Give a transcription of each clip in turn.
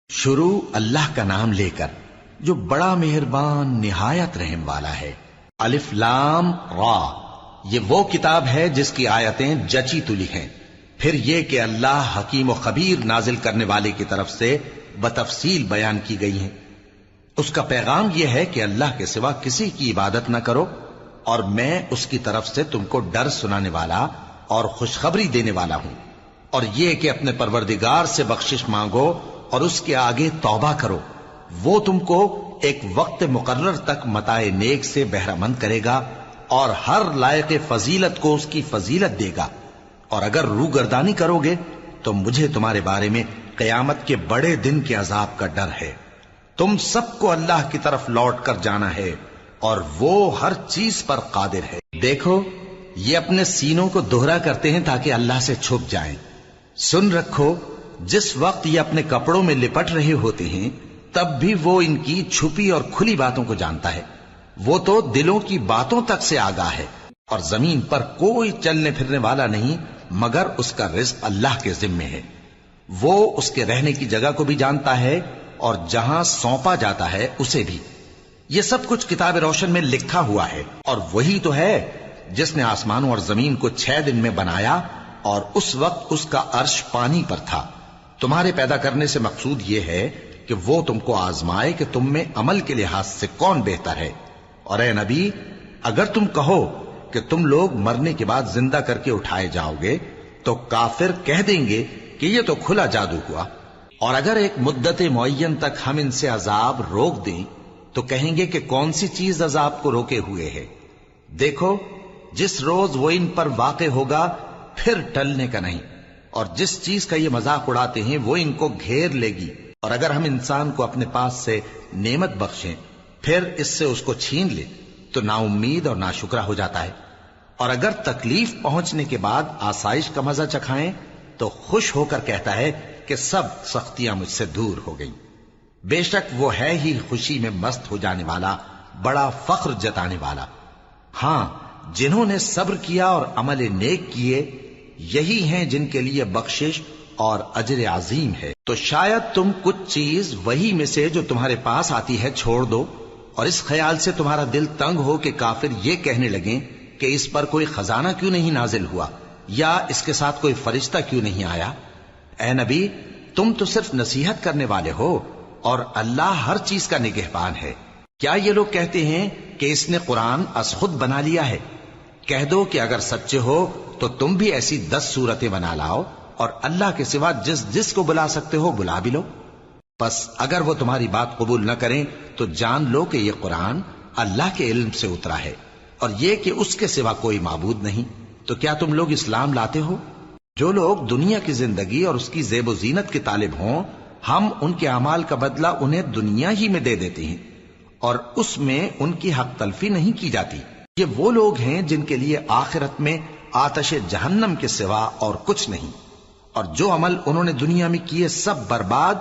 شروع اللہ کا نام لے کر جو بڑا مہربان نہایت رحم والا ہے۔ الف لام را، یہ وہ کتاب ہے جس کی آیتیں جچی تلی ہیں۔ پھر یہ کہ اللہ حکیم و خبیر نازل کرنے والے کی طرف سے بتفصیل بیان کی گئی ہیں۔ اس کا پیغام یہ ہے کہ اللہ کے سوا کسی کی عبادت نہ کرو، اور میں اس کی طرف سے تم کو ڈر سنانے والا اور خوشخبری دینے والا ہوں۔ اور یہ کہ اپنے پروردگار سے بخشش مانگو اور اس کے آگے توبہ کرو، وہ تم کو ایک وقت مقرر تک متاع نیک سے بہرہ مند کرے گا اور ہر لائق فضیلت کو اس کی فضیلت دے گا۔ اور اگر روگردانی کرو گے تو مجھے تمہارے بارے میں قیامت کے بڑے دن کے عذاب کا ڈر ہے۔ تم سب کو اللہ کی طرف لوٹ کر جانا ہے اور وہ ہر چیز پر قادر ہے۔ دیکھو، یہ اپنے سینوں کو دوہرا کرتے ہیں تاکہ اللہ سے چھپ جائیں۔ سن رکھو، جس وقت یہ اپنے کپڑوں میں لپٹ رہے ہوتے ہیں تب بھی وہ ان کی چھپی اور کھلی باتوں کو جانتا ہے۔ وہ تو دلوں کی باتوں تک سے آگاہ ہے۔ اور زمین پر کوئی چلنے پھرنے والا نہیں مگر اس کا رزق اللہ کے ذمے ہے۔ وہ اس کے رہنے کی جگہ کو بھی جانتا ہے اور جہاں سونپا جاتا ہے اسے بھی۔ یہ سب کچھ کتاب روشن میں لکھا ہوا ہے۔ اور وہی تو ہے جس نے آسمانوں اور زمین کو 6 دن میں بنایا، اور اس وقت اس کا عرش پانی پر تھا۔ تمہارے پیدا کرنے سے مقصود یہ ہے کہ وہ تم کو آزمائے کہ تم میں عمل کے لحاظ سے کون بہتر ہے۔ اور اے نبی، اگر تم کہو کہ تم لوگ مرنے کے بعد زندہ کر کے اٹھائے جاؤ گے تو کافر کہہ دیں گے کہ یہ تو کھلا جادو ہوا۔ اور اگر ایک مدت معین تک ہم ان سے عذاب روک دیں تو کہیں گے کہ کون سی چیز عذاب کو روکے ہوئے ہے۔ دیکھو، جس روز وہ ان پر واقع ہوگا پھر ٹلنے کا نہیں، اور جس چیز کا یہ مذاق اڑاتے ہیں وہ ان کو گھیر لے گی۔ اور اگر ہم انسان کو اپنے پاس سے نعمت بخشیں پھر اس سے اس کو چھین لے تو نا امید اور ناشکرا ہو جاتا ہے۔ اور اگر تکلیف پہنچنے کے بعد آسائش کا مزہ چکھائیں تو خوش ہو کر کہتا ہے کہ سب سختیاں مجھ سے دور ہو گئیں۔ بے شک وہ ہے ہی خوشی میں مست ہو جانے والا، بڑا فخر جتانے والا۔ ہاں، جنہوں نے صبر کیا اور عمل نیک کیے، یہی ہیں جن کے لیے بخشش اور اجر عظیم ہے۔ تو شاید تم کچھ چیز وہی میں سے جو تمہارے پاس آتی ہے چھوڑ دو، اور اس خیال سے تمہارا دل تنگ ہو کہ کافر یہ کہنے لگیں کہ اس پر کوئی خزانہ کیوں نہیں نازل ہوا، یا اس کے ساتھ کوئی فرشتہ کیوں نہیں آیا۔ اے نبی، تم تو صرف نصیحت کرنے والے ہو، اور اللہ ہر چیز کا نگہبان ہے۔ کیا یہ لوگ کہتے ہیں کہ اس نے قرآن از خود بنا لیا ہے؟ کہہ دو کہ اگر سچے ہو تو تم بھی ایسی 10 صورتیں بنا لاؤ، اور اللہ کے سوا جس جس کو بلا سکتے ہو بلا بھی لو۔ پس اگر وہ تمہاری بات قبول نہ کریں تو جان لو کہ یہ قرآن اللہ کے علم سے اترا ہے، اور یہ کہ اس کے سوا کوئی معبود نہیں۔ تو کیا تم لوگ اسلام لاتے ہو؟ جو لوگ دنیا کی زندگی اور اس کی زیب و زینت کے طالب ہوں، ہم ان کے اعمال کا بدلہ انہیں دنیا ہی میں دے دیتے ہیں، اور اس میں ان کی حق تلفی نہیں کی جاتی۔ یہ وہ لوگ ہیں جن کے لیے آخرت میں آتش جہنم کے سوا اور کچھ نہیں، اور جو عمل انہوں نے دنیا میں کیے سب برباد،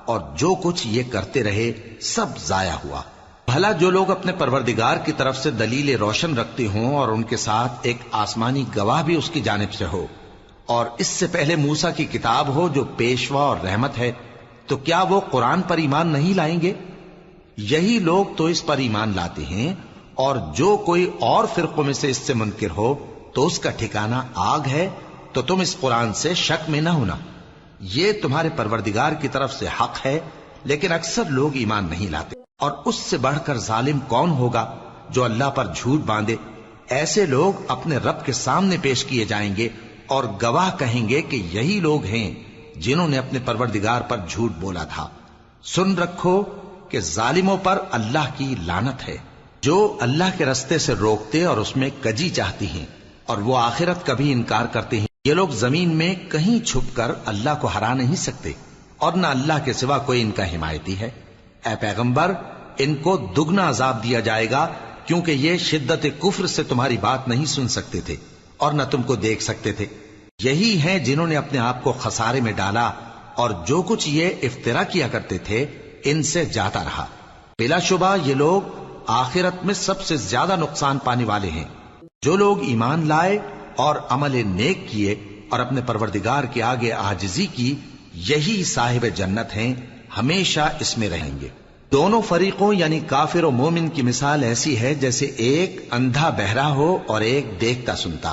اور جو کچھ یہ کرتے رہے سب ضائع ہوا۔ بھلا جو لوگ اپنے پروردگار کی طرف سے دلیل روشن رکھتے ہوں اور ان کے ساتھ ایک آسمانی گواہ بھی اس کی جانب سے ہو، اور اس سے پہلے موسیٰ کی کتاب ہو جو پیشوا اور رحمت ہے، تو کیا وہ قرآن پر ایمان نہیں لائیں گے؟ یہی لوگ تو اس پر ایمان لاتے ہیں، اور جو کوئی اور فرقوں میں سے اس سے منکر ہو تو اس کا ٹھکانہ آگ ہے۔ تو تم اس قرآن سے شک میں نہ ہونا، یہ تمہارے پروردگار کی طرف سے حق ہے، لیکن اکثر لوگ ایمان نہیں لاتے۔ اور اس سے بڑھ کر ظالم کون ہوگا جو اللہ پر جھوٹ باندھے؟ ایسے لوگ اپنے رب کے سامنے پیش کیے جائیں گے اور گواہ کہیں گے کہ یہی لوگ ہیں جنہوں نے اپنے پروردگار پر جھوٹ بولا تھا۔ سن رکھو کہ ظالموں پر اللہ کی لعنت ہے، جو اللہ کے رستے سے روکتے اور اس میں کجی چاہتی ہیں، اور وہ آخرت کا بھی انکار کرتے ہیں۔ یہ لوگ زمین میں کہیں چھپ کر اللہ کو ہرا نہیں سکتے، اور نہ اللہ کے سوا کوئی ان کا حمایتی ہے۔ اے پیغمبر، ان کو دگنا عذاب دیا جائے گا، کیونکہ یہ شدت کفر سے تمہاری بات نہیں سن سکتے تھے اور نہ تم کو دیکھ سکتے تھے۔ یہی ہیں جنہوں نے اپنے آپ کو خسارے میں ڈالا، اور جو کچھ یہ افترا کیا کرتے تھے ان سے جاتا رہا۔ بلا شبہ یہ لوگ آخرت میں سب سے زیادہ نقصان پانے والے ہیں۔ جو لوگ ایمان لائے اور عمل نیک کیے اور اپنے پروردگار کے آگے عاجزی کی، یہی صاحب جنت ہیں، ہمیشہ اس میں رہیں گے۔ دونوں فریقوں یعنی کافر و مومن کی مثال ایسی ہے جیسے ایک اندھا بہرا ہو اور ایک دیکھتا سنتا۔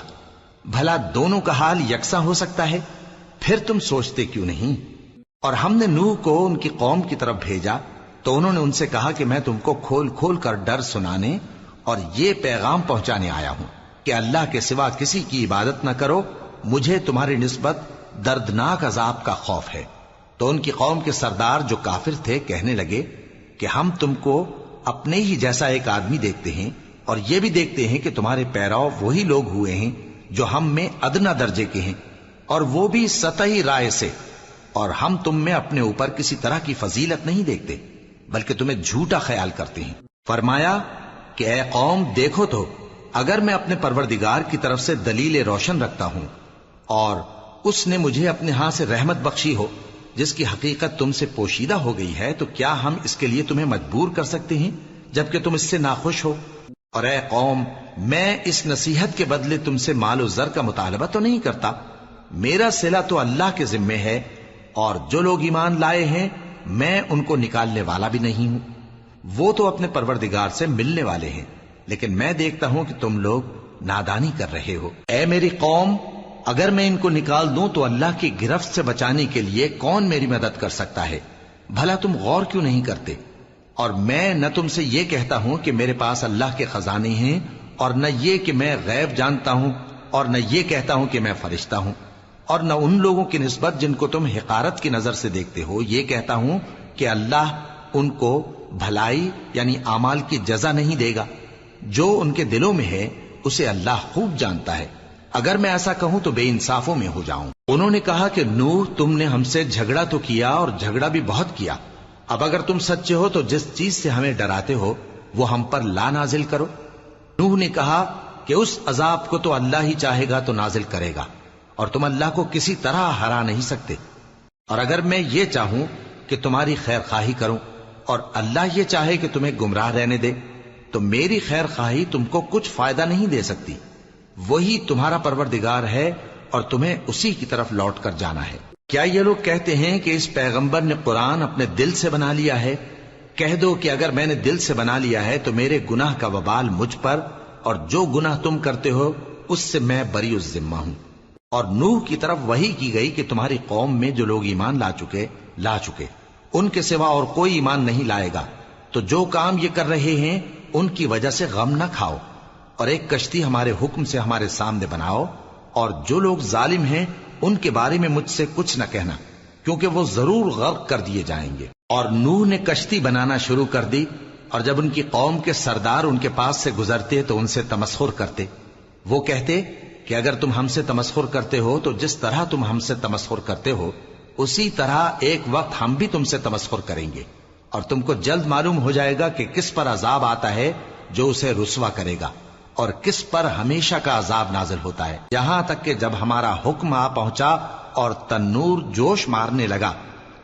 بھلا دونوں کا حال یکساں ہو سکتا ہے؟ پھر تم سوچتے کیوں نہیں؟ اور ہم نے نوح کو ان کی قوم کی طرف بھیجا تو انہوں نے ان سے کہا کہ میں تم کو کھول کھول کر ڈر سنانے اور یہ پیغام پہنچانے آیا ہوں کہ اللہ کے سوا کسی کی عبادت نہ کرو، مجھے تمہاری نسبت دردناک عذاب کا خوف ہے۔ تو ان کی قوم کے سردار جو کافر تھے کہنے لگے کہ ہم تم کو اپنے ہی جیسا ایک آدمی دیکھتے ہیں اور یہ بھی دیکھتے ہیں کہ تمہارے پیرو وہی لوگ ہوئے ہیں جو ہم میں ادنا درجے کے ہیں، اور وہ بھی سطحی رائے سے، اور ہم تم میں اپنے اوپر کسی طرح کی فضیلت نہیں دیکھتے بلکہ تمہیں جھوٹا خیال کرتے ہیں۔ فرمایا کہ اے قوم دیکھو تو، اگر میں اپنے پروردگار کی طرف سے دلیل روشن رکھتا ہوں اور اس نے مجھے اپنے ہاں سے رحمت بخشی ہو جس کی حقیقت تم سے پوشیدہ ہو گئی ہے، تو کیا ہم اس کے لیے تمہیں مجبور کر سکتے ہیں جبکہ تم اس سے ناخوش ہو؟ اور اے قوم، میں اس نصیحت کے بدلے تم سے مال و زر کا مطالبہ تو نہیں کرتا، میرا صلہ تو اللہ کے ذمے ہے، اور جو لوگ ایمان لائے ہیں میں ان کو نکالنے والا بھی نہیں ہوں، وہ تو اپنے پروردگار سے ملنے والے ہیں، لیکن میں دیکھتا ہوں کہ تم لوگ نادانی کر رہے ہو۔ اے میری قوم، اگر میں ان کو نکال دوں تو اللہ کی گرفت سے بچانے کے لیے کون میری مدد کر سکتا ہے؟ بھلا تم غور کیوں نہیں کرتے؟ اور میں نہ تم سے یہ کہتا ہوں کہ میرے پاس اللہ کے خزانے ہیں، اور نہ یہ کہ میں غیب جانتا ہوں، اور نہ یہ کہتا ہوں کہ میں فرشتہ ہوں، اور نہ ان لوگوں کی نسبت جن کو تم حقارت کی نظر سے دیکھتے ہو یہ کہتا ہوں کہ اللہ ان کو بھلائی یعنی اعمال کی جزا نہیں دے گا۔ جو ان کے دلوں میں ہے اسے اللہ خوب جانتا ہے، اگر میں ایسا کہوں تو بے انصافوں میں ہو جاؤں۔ انہوں نے کہا کہ نوح، تم نے ہم سے جھگڑا تو کیا اور جھگڑا بھی بہت کیا، اب اگر تم سچے ہو تو جس چیز سے ہمیں ڈراتے ہو وہ ہم پر لا نازل کرو۔ نوح نے کہا کہ اس عذاب کو تو اللہ ہی چاہے گا تو نازل کرے گا، اور تم اللہ کو کسی طرح ہرا نہیں سکتے، اور اگر میں یہ چاہوں کہ تمہاری خیر خواہی کروں اور اللہ یہ چاہے کہ تمہیں گمراہ رہنے دے تو میری خیر خواہی تم کو کچھ فائدہ نہیں دے سکتی۔ وہی تمہارا پروردگار ہے اور تمہیں اسی کی طرف لوٹ کر جانا ہے۔ کیا یہ لوگ کہتے ہیں کہ اس پیغمبر نے قرآن اپنے دل سے بنا لیا ہے؟ کہہ دو کہ اگر میں نے دل سے بنا لیا ہے تو میرے گناہ کا وبال مجھ پر، اور جو گناہ تم کرتے ہو اس سے میں بری الذمہ ہوں۔ اور نوح کی طرف وحی کی گئی کہ تمہاری قوم میں جو لوگ ایمان لا چکے ان کے سوا اور کوئی ایمان نہیں لائے گا، تو جو کام یہ کر رہے ہیں ان کی وجہ سے غم نہ کھاؤ، اور ایک کشتی ہمارے حکم سے ہمارے سامنے بناؤ، اور جو لوگ ظالم ہیں ان کے بارے میں مجھ سے کچھ نہ کہنا، کیونکہ وہ ضرور غرق کر دیے جائیں گے۔ اور نوح نے کشتی بنانا شروع کر دی، اور جب ان کی قوم کے سردار ان کے پاس سے گزرتے تو ان سے تمسخر کرتے۔ وہ کہتے کہ اگر تم ہم سے تمسخر کرتے ہو تو جس طرح تم ہم سے تمسخر کرتے ہو اسی طرح ایک وقت ہم بھی تم سے تمسخر کریں گے، اور تم کو جلد معلوم ہو جائے گا کہ کس پر عذاب آتا ہے جو اسے رسوا کرے گا، اور کس پر ہمیشہ کا عذاب نازل ہوتا ہے، یہاں تک کہ جب ہمارا حکم آ پہنچا اور تنور جوش مارنے لگا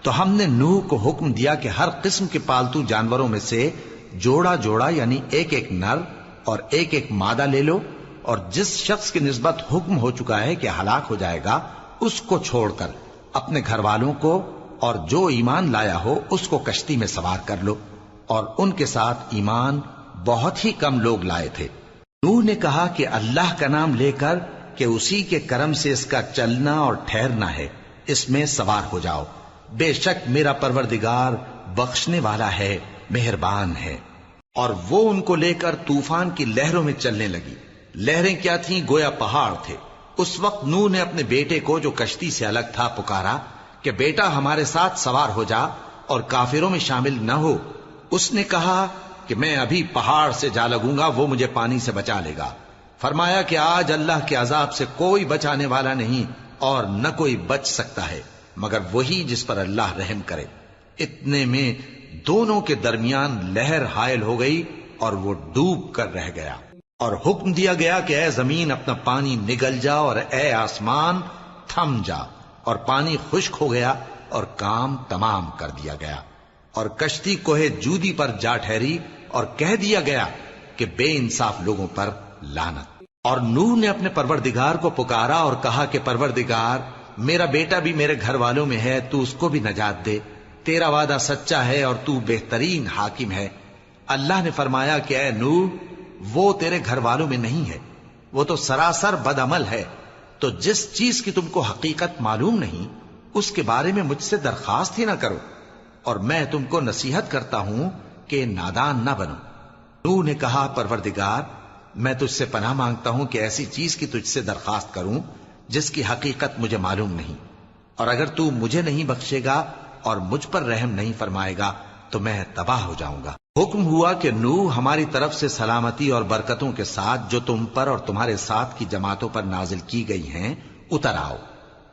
تو ہم نے نوح کو حکم دیا کہ ہر قسم کے پالتو جانوروں میں سے جوڑا جوڑا یعنی ایک ایک نر اور ایک ایک مادہ لے لو، اور جس شخص کی نسبت حکم ہو چکا ہے کہ ہلاک ہو جائے گا اس کو چھوڑ کر اپنے گھر والوں کو اور جو ایمان لایا ہو اس کو کشتی میں سوار کر لو، اور ان کے ساتھ ایمان بہت ہی کم لوگ لائے تھے۔ نوح نے کہا کہ اللہ کا نام لے کر کہ اسی کے کرم سے اس کا چلنا اور ٹھہرنا ہے، اس میں سوار ہو جاؤ، بے شک میرا پروردگار بخشنے والا ہے، مہربان ہے۔ اور وہ ان کو لے کر طوفان کی لہروں میں چلنے لگی۔ لہریں کیا تھیں؟ گویا پہاڑ تھے۔ اس وقت نوح نے اپنے بیٹے کو جو کشتی سے الگ تھا پکارا کہ بیٹا ہمارے ساتھ سوار ہو جا اور کافروں میں شامل نہ ہو۔ اس نے کہا کہ میں ابھی پہاڑ سے جا لگوں گا، وہ مجھے پانی سے بچا لے گا۔ فرمایا کہ آج اللہ کے عذاب سے کوئی بچانے والا نہیں اور نہ کوئی بچ سکتا ہے مگر وہی جس پر اللہ رحم کرے۔ اتنے میں دونوں کے درمیان لہر حائل ہو گئی اور وہ ڈوب کر رہ گیا، اور حکم دیا گیا کہ اے زمین اپنا پانی نگل جا اور اے آسمان تھم جا، اور پانی خشک ہو گیا اور کام تمام کر دیا گیا، اور کشتی کوہ جودی پر جا ٹھہری، اور کہہ دیا گیا کہ بے انصاف لوگوں پر لعنت۔ اور نوح نے اپنے پروردگار کو پکارا اور کہا کہ پروردگار، میرا بیٹا بھی میرے گھر والوں میں ہے، تو اس کو بھی نجات دے، تیرا وعدہ سچا ہے اور تو بہترین حاکم ہے۔ اللہ نے فرمایا کہ اے نوح، وہ تیرے گھر والوں میں نہیں ہے، وہ تو سراسر بد عمل ہے، تو جس چیز کی تم کو حقیقت معلوم نہیں اس کے بارے میں مجھ سے درخواست ہی نہ کرو، اور میں تم کو نصیحت کرتا ہوں کہ نادان نہ بنو۔ نوح نے کہا پروردگار، میں تجھ سے پناہ مانگتا ہوں کہ ایسی چیز کی تجھ سے درخواست کروں جس کی حقیقت مجھے معلوم نہیں، اور اگر تو مجھے نہیں بخشے گا اور مجھ پر رحم نہیں فرمائے گا تو میں تباہ ہو جاؤں گا۔ حکم ہوا کہ نوح ہماری طرف سے سلامتی اور برکتوں کے ساتھ جو تم پر اور تمہارے ساتھ کی جماعتوں پر نازل کی گئی ہیں اتر آؤ،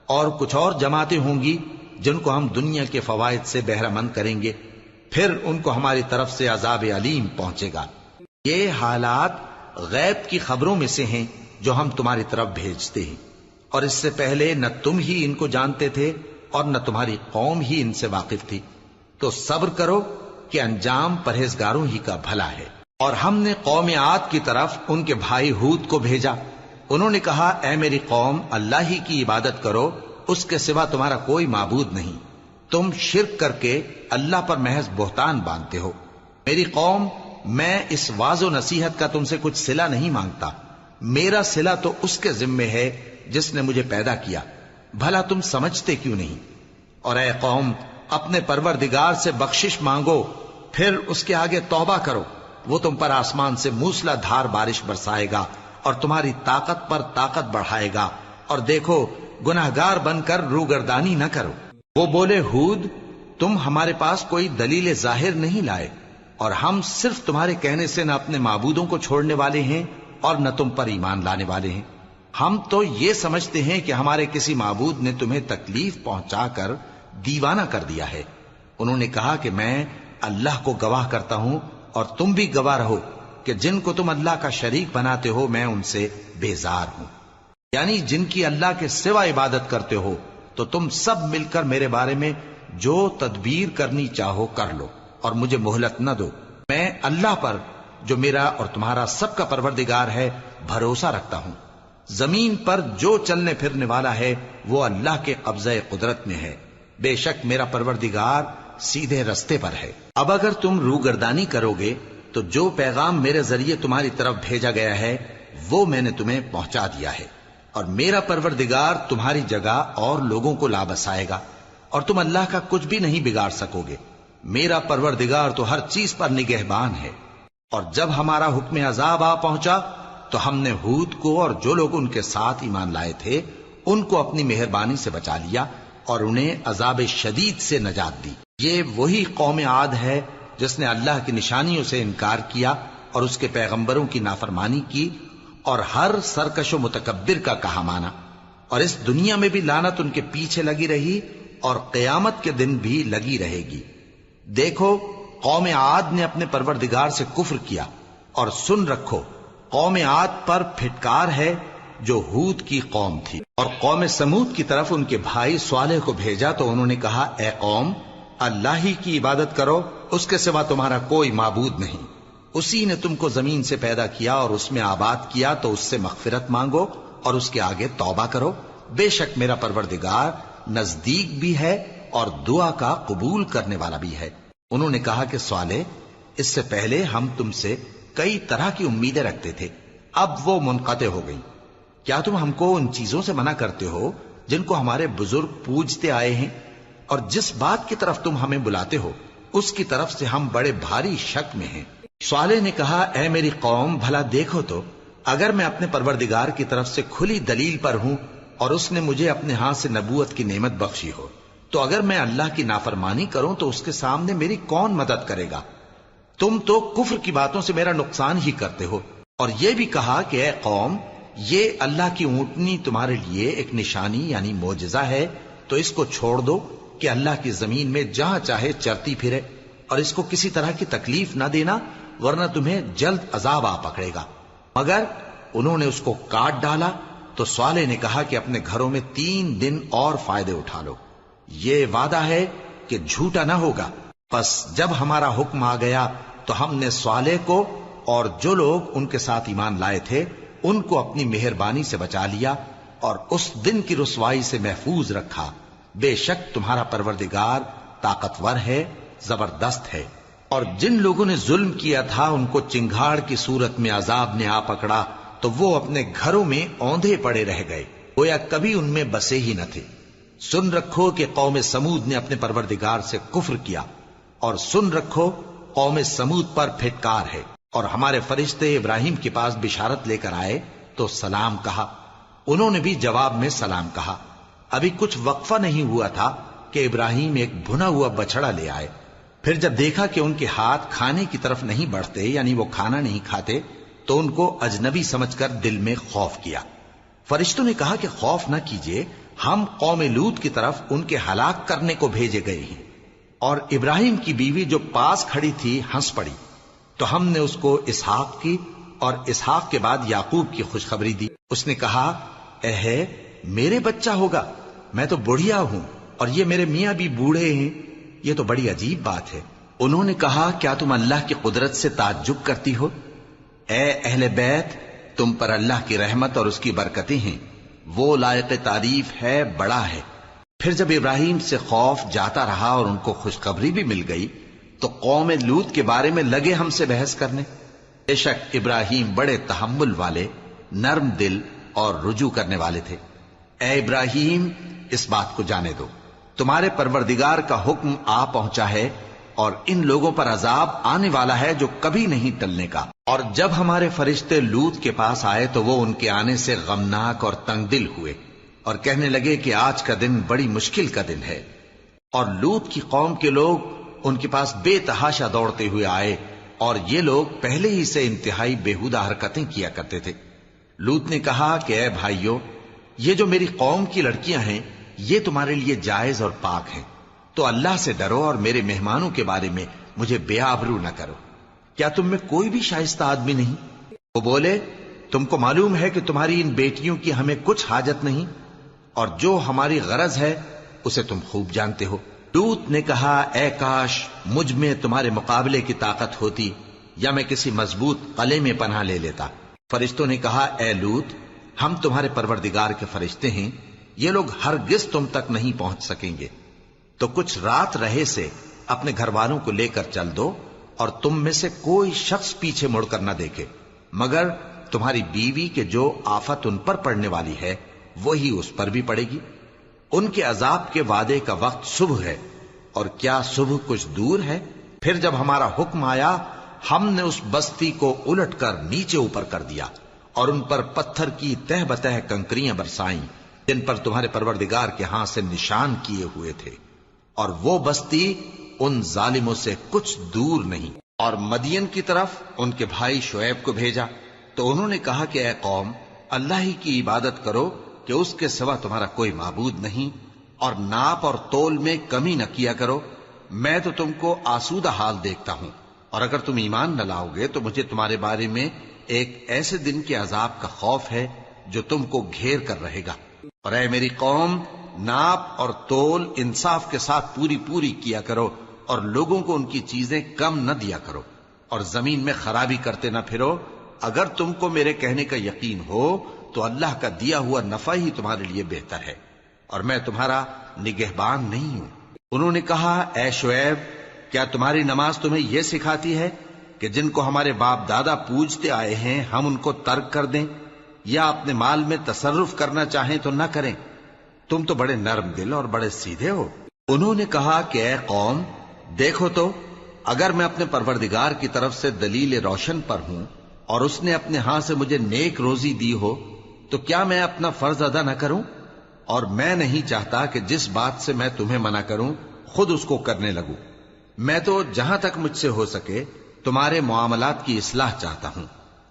اور کچھ اور جماعتیں ہوں گی جن کو ہم دنیا کے فوائد سے بہرہ مند کریں گے، پھر ان کو ہماری طرف سے عذاب علیم پہنچے گا۔ یہ حالات غیب کی خبروں میں سے ہیں جو ہم تمہاری طرف بھیجتے ہیں، اور اس سے پہلے نہ تم ہی ان کو جانتے تھے اور نہ تمہاری قوم ہی ان سے واقف تھی، تو صبر کرو کہ انجام پرہیزگاروں ہی کا بھلا ہے۔ اور ہم نے قوم عاد کی طرف ان کے بھائی ہود کو بھیجا، انہوں نے کہا اے میری قوم، اللہ ہی کی عبادت کرو، اس کے سوا تمہارا کوئی معبود نہیں، تم شرک کر کے اللہ پر محض بہتان باندھتے ہو۔ میری قوم، میں اس واعظ و نصیحت کا تم سے کچھ صلہ نہیں مانگتا، میرا صلہ تو اس کے ذمے ہے جس نے مجھے پیدا کیا، بھلا تم سمجھتے کیوں نہیں؟ اور اے قوم، اپنے پروردگار سے بخشش مانگو، پھر اس کے آگے توبہ کرو، وہ تم پر آسمان سے موسلا دھار بارش برسائے گا اور تمہاری طاقت پر طاقت بڑھائے گا، اور دیکھو گناہگار بن کر روگردانی نہ کرو۔ وہ بولے ہود، تم ہمارے پاس کوئی دلیل ظاہر نہیں لائے، اور ہم صرف تمہارے کہنے سے نہ اپنے معبودوں کو چھوڑنے والے ہیں اور نہ تم پر ایمان لانے والے ہیں۔ ہم تو یہ سمجھتے ہیں کہ ہمارے کسی معبود نے تمہیں تکلیف پہنچا کر دیوانہ کر دیا ہے۔ انہوں نے کہا کہ میں اللہ کو گواہ کرتا ہوں اور تم بھی گواہ رہو کہ جن کو تم اللہ کا شریک بناتے ہو میں ان سے بیزار ہوں، یعنی جن کی اللہ کے سوا عبادت کرتے ہو، تو تم سب مل کر میرے بارے میں جو تدبیر کرنی چاہو کر لو اور مجھے مہلت نہ دو۔ میں اللہ پر جو میرا اور تمہارا سب کا پروردگار ہے بھروسہ رکھتا ہوں۔ زمین پر جو چلنے پھرنے والا ہے وہ اللہ کے قبضہ قدرت میں ہے، بے شک میرا پروردگار سیدھے رستے پر ہے۔ اب اگر تم روگردانی کرو گے تو جو پیغام میرے ذریعے تمہاری طرف بھیجا گیا ہے وہ میں نے تمہیں پہنچا دیا ہے، اور میرا پروردگار تمہاری جگہ اور لوگوں کو لا بسائے گا، اور تم اللہ کا کچھ بھی نہیں بگاڑ سکو گے۔ میرا پروردگار تو ہر چیز پر نگہبان ہے۔ اور جب ہمارا حکم عذاب آ پہنچا تو ہم نے ہود کو اور جو لوگ ان کے ساتھ ایمان لائے تھے ان کو اپنی مہربانی سے بچا لیا اور انہیں عذاب شدید سے نجات دی۔ یہ وہی قوم عاد ہے جس نے اللہ کی نشانیوں سے انکار کیا اور اس کے پیغمبروں کی نافرمانی کی اور ہر سرکش و متکبر کا کہا مانا، اور اس دنیا میں بھی لعنت ان کے پیچھے لگی رہی اور قیامت کے دن بھی لگی رہے گی۔ دیکھو قوم عاد نے اپنے پروردگار سے کفر کیا، اور سن رکھو قوم عاد پر پھٹکار ہے جو ہود کی قوم تھی۔ اور قوم سمود کی طرف ان کے بھائی صالح کو بھیجا تو انہوں نے کہا اے قوم، اللہ ہی کی عبادت کرو، اس کے سوا تمہارا کوئی معبود نہیں، اسی نے تم کو زمین سے پیدا کیا اور اس میں آباد کیا، تو اس سے مغفرت مانگو اور اس کے آگے توبہ کرو، بے شک میرا پروردگار نزدیک بھی ہے اور دعا کا قبول کرنے والا بھی ہے۔ انہوں نے کہا کہ صالح، اس سے پہلے ہم تم سے کئی طرح کی امیدیں رکھتے تھے، اب وہ منقطع ہو گئی۔ کیا تم ہم کو ان چیزوں سے منع کرتے ہو جن کو ہمارے بزرگ پوجتے آئے ہیں؟ اور جس بات کی طرف تم ہمیں بلاتے ہو اس کی طرف سے ہم بڑے بھاری شک میں ہیں۔ صالح نے کہا اے میری قوم، بھلا دیکھو تو اگر میں اپنے پروردگار کی طرف سے کھلی دلیل پر ہوں اور اس نے مجھے اپنے ہاتھ سے نبوت کی نعمت بخشی ہو، تو اگر میں اللہ کی نافرمانی کروں تو اس کے سامنے میری کون مدد کرے گا؟ تم تو کفر کی باتوں سے میرا نقصان ہی کرتے ہو۔ اور یہ بھی کہا کہ اے قوم، یہ اللہ کی اونٹنی تمہارے لیے ایک نشانی یعنی معجزہ ہے، تو اس کو چھوڑ دو کہ اللہ کی زمین میں جہاں چاہے چرتی پھرے، اور اس کو کسی طرح کی تکلیف نہ دینا ورنہ تمہیں جلد عذاب آ پکڑے گا۔ مگر انہوں نے اس کو کاٹ ڈالا تو صالح نے کہا کہ اپنے گھروں میں 3 دن اور فائدے اٹھا لو، یہ وعدہ ہے کہ جھوٹا نہ ہوگا۔ پس جب ہمارا حکم آ گیا تو ہم نے صالح کو اور جو لوگ ان کے ساتھ ایمان لائے تھے ان کو اپنی مہربانی سے بچا لیا اور اس دن کی رسوائی سے محفوظ رکھا، بے شک تمہارا پروردگار طاقتور ہے، زبردست ہے۔ اور جن لوگوں نے ظلم کیا تھا ان کو چنگھاڑ کی صورت میں عذاب نے آ پکڑا تو وہ اپنے گھروں میں اوندھے پڑے رہ گئے، گویا کبھی ان میں بسے ہی نہ تھے۔ سن رکھو کہ قوم سمود نے اپنے پروردگار سے کفر کیا، اور سن رکھو قوم سمود پر پھٹکار ہے۔ اور ہمارے فرشتے ابراہیم کے پاس بشارت لے کر آئے تو سلام کہا، انہوں نے بھی جواب میں سلام کہا۔ ابھی کچھ وقفہ نہیں ہوا تھا کہ ابراہیم ایک بھنا ہوا بچڑا لے آئے۔ پھر جب دیکھا کہ ان کے ہاتھ کھانے کی طرف نہیں بڑھتے، یعنی وہ کھانا نہیں کھاتے، تو ان کو اجنبی سمجھ کر دل میں خوف کیا۔ فرشتوں نے کہا کہ خوف نہ کیجیے، ہم قوم لوط کی طرف ان کے ہلاک کرنے کو بھیجے گئے ہیں۔ اور ابراہیم کی بیوی جو پاس کھڑی تھی ہنس پڑی، تو ہم نے اس کو اسحاق کی اور اسحاق کے بعد یعقوب کی خوشخبری دی۔ اس نے کہا، اے میرے بچہ ہوگا، میں تو بڑھیا ہوں اور یہ میرے میاں بھی بوڑھے ہیں، یہ تو بڑی عجیب بات ہے۔ انہوں نے کہا، کیا تم اللہ کی قدرت سے تعجب کرتی ہو؟ اے اہل بیت، تم پر اللہ کی رحمت اور اس کی برکتیں ہیں، وہ لائق تعریف ہے، بڑا ہے۔ پھر جب ابراہیم سے خوف جاتا رہا اور ان کو خوشخبری بھی مل گئی تو قوم لوط کے بارے میں لگے ہم سے بحث کرنے۔ بے شک ابراہیم بڑے تحمل والے، نرم دل اور رجوع کرنے والے تھے۔ اے ابراہیم، اس بات کو جانے دو، تمہارے پروردگار کا حکم آ پہنچا ہے اور ان لوگوں پر عذاب آنے والا ہے جو کبھی نہیں ٹلنے کا۔ اور جب ہمارے فرشتے لوط کے پاس آئے تو وہ ان کے آنے سے غمناک اور تنگ دل ہوئے اور کہنے لگے کہ آج کا دن بڑی مشکل کا دن ہے۔ اور لوط کی قوم کے لوگ ان کے پاس بے تحاشا دوڑتے ہوئے آئے، اور یہ لوگ پہلے ہی سے انتہائی بیہودہ حرکتیں کیا کرتے تھے۔ لوط نے کہا کہ اے بھائیو، یہ جو میری قوم کی لڑکیاں ہیں یہ تمہارے لیے جائز اور پاک ہیں، تو اللہ سے ڈرو اور میرے مہمانوں کے بارے میں مجھے بے آبرو نہ کرو۔ کیا تم میں کوئی بھی شائستہ آدمی نہیں؟ وہ بولے، تم کو معلوم ہے کہ تمہاری ان بیٹیوں کی ہمیں کچھ حاجت نہیں، اور جو ہماری غرض ہے اسے تم خوب جانتے ہو۔ لوط نے کہا، اے کاش مجھ میں تمہارے مقابلے کی طاقت ہوتی، یا میں کسی مضبوط قلعے میں پناہ لے لیتا۔ فرشتوں نے کہا، اے لوط، ہم تمہارے پروردگار کے فرشتے ہیں، یہ لوگ ہرگز تم تک نہیں پہنچ سکیں گے، تو کچھ رات رہے سے اپنے گھر والوں کو لے کر چل دو، اور تم میں سے کوئی شخص پیچھے مڑ کر نہ دیکھے مگر تمہاری بیوی کے جو آفت ان پر پڑنے والی ہے وہی اس پر بھی پڑے گی۔ ان کے عذاب کے وعدے کا وقت صبح ہے، اور کیا صبح کچھ دور ہے؟ پھر جب ہمارا حکم آیا ہم نے اس بستی کو الٹ کر نیچے اوپر کر دیا اور ان پر پتھر کی تہ بتہ کنکریاں برسائیں جن پر تمہارے پروردگار کے ہاں سے نشان کیے ہوئے تھے، اور وہ بستی ان ظالموں سے کچھ دور نہیں۔ اور مدین کی طرف ان کے بھائی شعیب کو بھیجا تو انہوں نے کہا کہ اے قوم، اللہ ہی کی عبادت کرو کہ اس کے سوا تمہارا کوئی معبود نہیں، اور ناپ اور تول میں کمی نہ کیا کرو، میں تو تم کو آسودہ حال دیکھتا ہوں، اور اگر تم ایمان نہ لاؤ گے تو مجھے تمہارے بارے میں ایک ایسے دن کے عذاب کا خوف ہے جو تم کو گھیر کر رہے گا۔ اور اے میری قوم، ناپ اور تول انصاف کے ساتھ پوری پوری کیا کرو، اور لوگوں کو ان کی چیزیں کم نہ دیا کرو، اور زمین میں خرابی کرتے نہ پھرو۔ اگر تم کو میرے کہنے کا یقین ہو تو اللہ کا دیا ہوا نفع ہی تمہارے لیے بہتر ہے، اور میں تمہارا نگہبان نہیں ہوں۔ انہوں نے کہا، اے شعیب، کیا تمہاری نماز تمہیں یہ سکھاتی ہے کہ جن کو ہمارے باپ دادا پوجتے آئے ہیں ہم ان کو ترک کر دیں، یا اپنے مال میں تصرف کرنا چاہیں تو نہ کریں؟ تم تو بڑے نرم دل اور بڑے سیدھے ہو۔ انہوں نے کہا کہ اے قوم، دیکھو تو، اگر میں اپنے پروردگار کی طرف سے دلیل روشن پر ہوں اور اس نے اپنے ہاں سے مجھے نیک روزی دی ہو تو کیا میں اپنا فرض ادا نہ کروں؟ اور میں نہیں چاہتا کہ جس بات سے میں تمہیں منع کروں خود اس کو کرنے لگوں۔ میں تو جہاں تک مجھ سے ہو سکے تمہارے معاملات کی اصلاح چاہتا ہوں،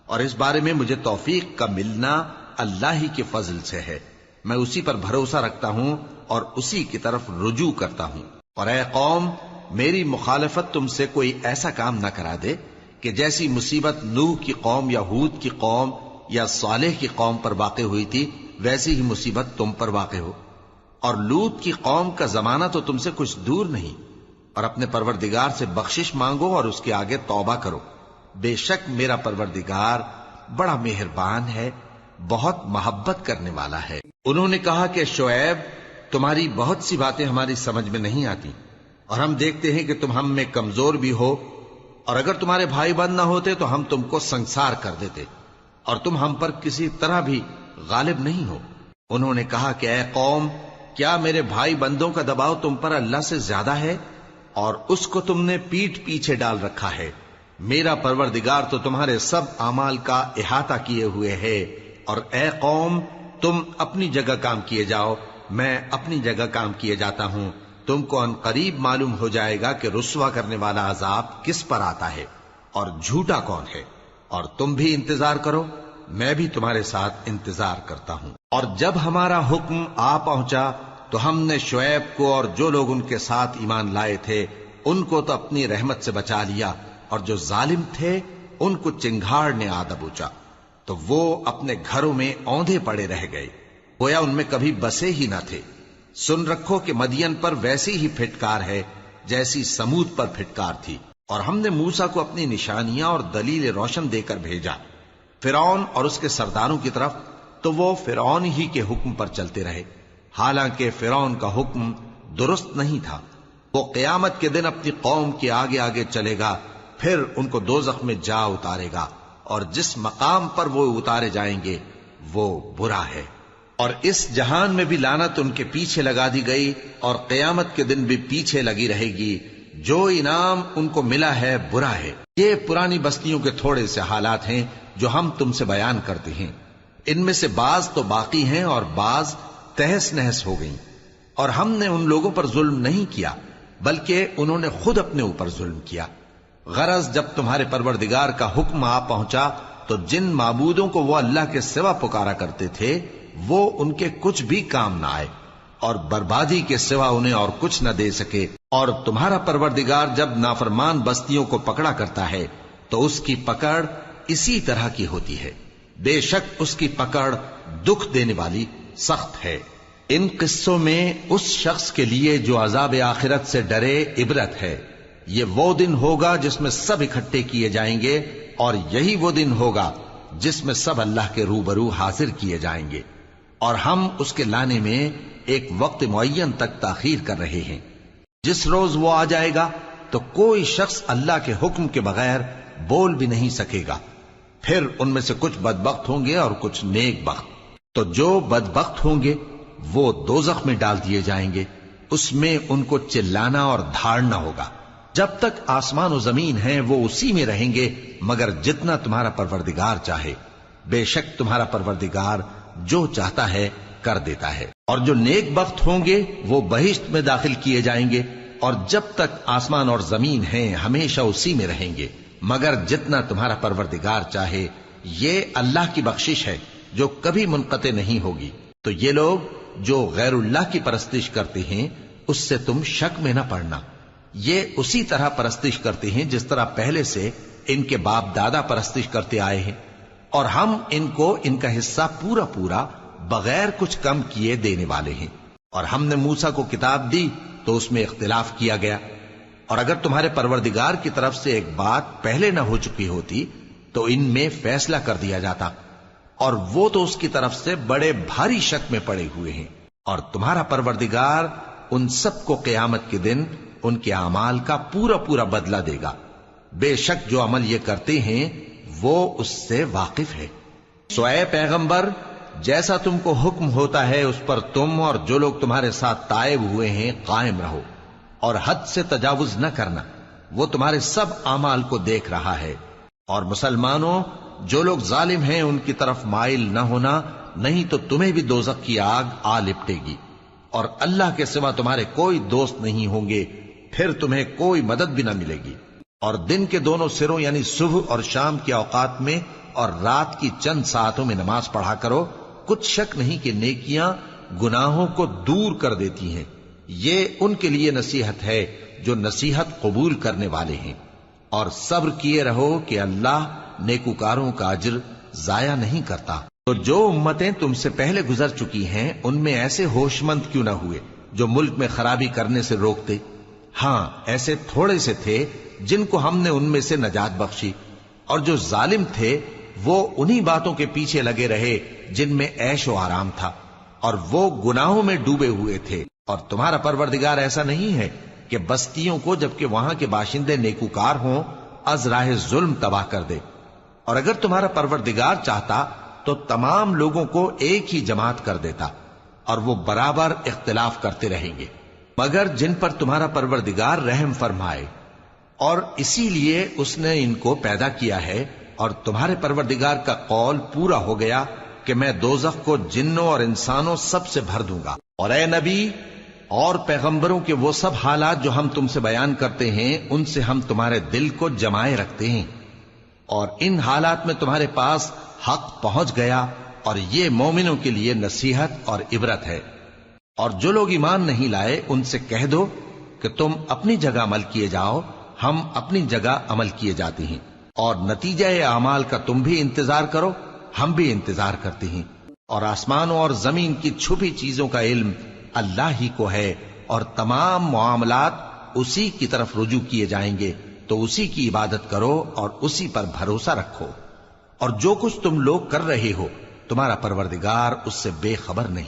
اور اس بارے میں مجھے توفیق کا ملنا اللہ ہی کے فضل سے ہے۔ میں اسی پر بھروسہ رکھتا ہوں اور اسی کی طرف رجوع کرتا ہوں۔ اور اے قوم، میری مخالفت تم سے کوئی ایسا کام نہ کرا دے کہ جیسی مصیبت نوح کی قوم یا ہود کی قوم یا صالح کی قوم پر واقع ہوئی تھی ویسی ہی مصیبت تم پر واقع ہو۔ اور لوط کی قوم کا زمانہ تو تم سے کچھ دور نہیں، اور اپنے پروردگار سے بخشش مانگو اور اس کے آگے توبہ کرو، بے شک میرا پروردگار بڑا مہربان ہے، بہت محبت کرنے والا ہے۔ انہوں نے کہا کہ شعیب، تمہاری بہت سی باتیں ہماری سمجھ میں نہیں آتی، اور ہم دیکھتے ہیں کہ تم ہم میں کمزور بھی ہو، اور اگر تمہارے بھائی بند نہ ہوتے تو ہم تم کو سنسار کر دیتے، اور تم ہم پر کسی طرح بھی غالب نہیں ہو۔ انہوں نے کہا کہ اے قوم، کیا میرے بھائی بندوں کا دباؤ تم پر اللہ سے زیادہ ہے، اور اس کو تم نے پیٹھ پیچھے ڈال رکھا ہے؟ میرا پروردگار تو تمہارے سب اعمال کا احاطہ کیے ہوئے ہے۔ اور اے قوم، تم اپنی جگہ کام کیے جاؤ، میں اپنی جگہ کام کیے جاتا ہوں۔ تم کو ان قریب معلوم ہو جائے گا کہ رسوا کرنے والا عذاب کس پر آتا ہے اور جھوٹا کون ہے، اور تم بھی انتظار کرو، میں بھی تمہارے ساتھ انتظار کرتا ہوں۔ اور جب ہمارا حکم آ پہنچا تو ہم نے شعیب کو اور جو لوگ ان کے ساتھ ایمان لائے تھے ان کو تو اپنی رحمت سے بچا لیا، اور جو ظالم تھے ان کو چنگھاڑ نے آ دبوچا، تو وہ اپنے گھروں میں اوندھے پڑے رہ گئے، گویا ان میں کبھی بسے ہی نہ تھے۔ سن رکھو کہ مدین پر ویسی ہی پھٹکار ہے جیسی سمود پر پھٹکار تھی، اور ہم نے موسیٰ کو اپنی نشانیاں اور دلیل روشن دے کر بھیجا فرعون اور اس کے سرداروں کی طرف، تو وہ فرعون ہی کے حکم پر چلتے رہے، حالانکہ فرعون کا حکم درست نہیں تھا۔ وہ قیامت کے دن اپنی قوم کے آگے آگے چلے گا، پھر ان کو دوزخ میں جا اتارے گا، اور جس مقام پر وہ اتارے جائیں گے وہ برا ہے۔ اور اس جہان میں بھی لعنت ان کے پیچھے لگا دی گئی، اور قیامت کے دن بھی پیچھے لگی رہے گی۔ جو انعام ان کو ملا ہے برا ہے۔ یہ پرانی بستیوں کے تھوڑے سے حالات ہیں جو ہم تم سے بیان کرتے ہیں، ان میں سے بعض تو باقی ہیں اور بعض تہس نہس ہو گئیں۔ اور ہم نے ان لوگوں پر ظلم نہیں کیا بلکہ انہوں نے خود اپنے اوپر ظلم کیا۔ غرض جب تمہارے پروردگار کا حکم آ پہنچا تو جن معبودوں کو وہ اللہ کے سوا پکارا کرتے تھے وہ ان کے کچھ بھی کام نہ آئے، اور بربادی کے سوا انہیں اور کچھ نہ دے سکے۔ اور تمہارا پروردگار جب نافرمان بستیوں کو پکڑا کرتا ہے تو اس کی پکڑ اسی طرح کی ہوتی ہے، بے شک اس کی پکڑ دکھ دینے والی سخت ہے۔ ان قصوں میں اس شخص کے لیے جو عذاب آخرت سے ڈرے عبرت ہے۔ یہ وہ دن ہوگا جس میں سب اکٹھے کیے جائیں گے، اور یہی وہ دن ہوگا جس میں سب اللہ کے روبرو حاضر کیے جائیں گے، اور ہم اس کے لانے میں ایک وقت معین تک تاخیر کر رہے ہیں۔ جس روز وہ آ جائے گا تو کوئی شخص اللہ کے حکم کے بغیر بول بھی نہیں سکے گا۔ پھر ان میں سے کچھ بدبخت ہوں گے اور کچھ نیک بخت۔ تو جو بدبخت ہوں گے وہ دوزخ میں ڈال دیے جائیں گے، اس میں ان کو چلانا اور دھاڑنا ہوگا۔ جب تک آسمان و زمین ہیں وہ اسی میں رہیں گے مگر جتنا تمہارا پروردگار چاہے، بے شک تمہارا پروردگار جو چاہتا ہے کر دیتا ہے۔ اور جو نیک بخت ہوں گے وہ بہشت میں داخل کیے جائیں گے، اور جب تک آسمان اور زمین ہیں ہمیشہ اسی میں رہیں گے مگر جتنا تمہارا پروردگار چاہے۔ یہ اللہ کی بخشش ہے جو کبھی منقطع نہیں ہوگی۔ تو یہ لوگ جو غیر اللہ کی پرستش کرتے ہیں اس سے تم شک میں نہ پڑنا، یہ اسی طرح پرستش کرتے ہیں جس طرح پہلے سے ان کے باپ دادا پرستش کرتے آئے ہیں، اور ہم ان کو ان کا حصہ پورا پورا بغیر کچھ کم کیے دینے والے ہیں۔ اور ہم نے موسیٰ کو کتاب دی تو اس میں اختلاف کیا گیا، اور اگر تمہارے پروردگار کی طرف سے ایک بات پہلے نہ ہو چکی ہوتی تو ان میں فیصلہ کر دیا جاتا، اور وہ تو اس کی طرف سے بڑے بھاری شک میں پڑے ہوئے ہیں۔ اور تمہارا پروردگار ان سب کو قیامت کے دن ان کے اعمال کا پورا پورا بدلہ دے گا، بے شک جو عمل یہ کرتے ہیں وہ اس سے واقف ہے۔ سو اے پیغمبر، جیسا تم کو حکم ہوتا ہے اس پر تم اور جو لوگ تمہارے ساتھ تائب ہوئے ہیں قائم رہو، اور حد سے تجاوز نہ کرنا، وہ تمہارے سب اعمال کو دیکھ رہا ہے۔ اور مسلمانوں، جو لوگ ظالم ہیں ان کی طرف مائل نہ ہونا، نہیں تو تمہیں بھی دوزخ کی آگ آ لپٹے گی، اور اللہ کے سوا تمہارے کوئی دوست نہیں ہوں گے، پھر تمہیں کوئی مدد بھی نہ ملے گی۔ اور دن کے دونوں سروں یعنی صبح اور شام کے اوقات میں اور رات کی چند ساعتوں میں نماز پڑھا کرو، کچھ شک نہیں کہ نیکیاں گناہوں کو دور کر دیتی ہیں۔ یہ ان کے لیے نصیحت ہے جو نصیحت قبول کرنے والے ہیں۔ اور صبر کیے رہو کہ اللہ نیکوکاروں کا اجر ضائع نہیں کرتا۔ تو جو امتیں تم سے پہلے گزر چکی ہیں ان میں ایسے ہوش مند کیوں نہ ہوئے جو ملک میں خرابی کرنے سے روکتے؟ ہاں، ایسے تھوڑے سے تھے جن کو ہم نے ان میں سے نجات بخشی، اور جو ظالم تھے وہ انہی باتوں کے پیچھے لگے رہے جن میں عیش و آرام تھا، اور وہ گناہوں میں ڈوبے ہوئے تھے۔ اور تمہارا پروردگار ایسا نہیں ہے کہ بستیوں کو جبکہ وہاں کے باشندے نیکوکار ہوں از راہ ظلم تباہ کر دے، اور اگر تمہارا پروردگار چاہتا تو تمام لوگوں کو ایک ہی جماعت کر دیتا، اور وہ برابر اختلاف کرتے رہیں گے، مگر جن پر تمہارا پروردگار رحم فرمائے، اور اسی لیے اس نے ان کو پیدا کیا ہے، اور تمہارے پروردگار کا قول پورا ہو گیا کہ میں دوزخ کو جنوں اور انسانوں سب سے بھر دوں گا۔ اور اے نبی اور پیغمبروں کے وہ سب حالات جو ہم تم سے بیان کرتے ہیں، ان سے ہم تمہارے دل کو جمائے رکھتے ہیں، اور ان حالات میں تمہارے پاس حق پہنچ گیا، اور یہ مومنوں کے لیے نصیحت اور عبرت ہے۔ اور جو لوگ ایمان نہیں لائے ان سے کہہ دو کہ تم اپنی جگہ عمل کیے جاؤ، ہم اپنی جگہ عمل کیے جاتے ہیں، اور نتیجہ اعمال کا تم بھی انتظار کرو، ہم بھی انتظار کرتے ہیں، اور آسمانوں اور زمین کی چھپی چیزوں کا علم اللہ ہی کو ہے، اور تمام معاملات اسی کی طرف رجوع کیے جائیں گے، تو اسی کی عبادت کرو اور اسی پر بھروسہ رکھو، اور جو کچھ تم لوگ کر رہے ہو تمہارا پروردگار اس سے بے خبر نہیں۔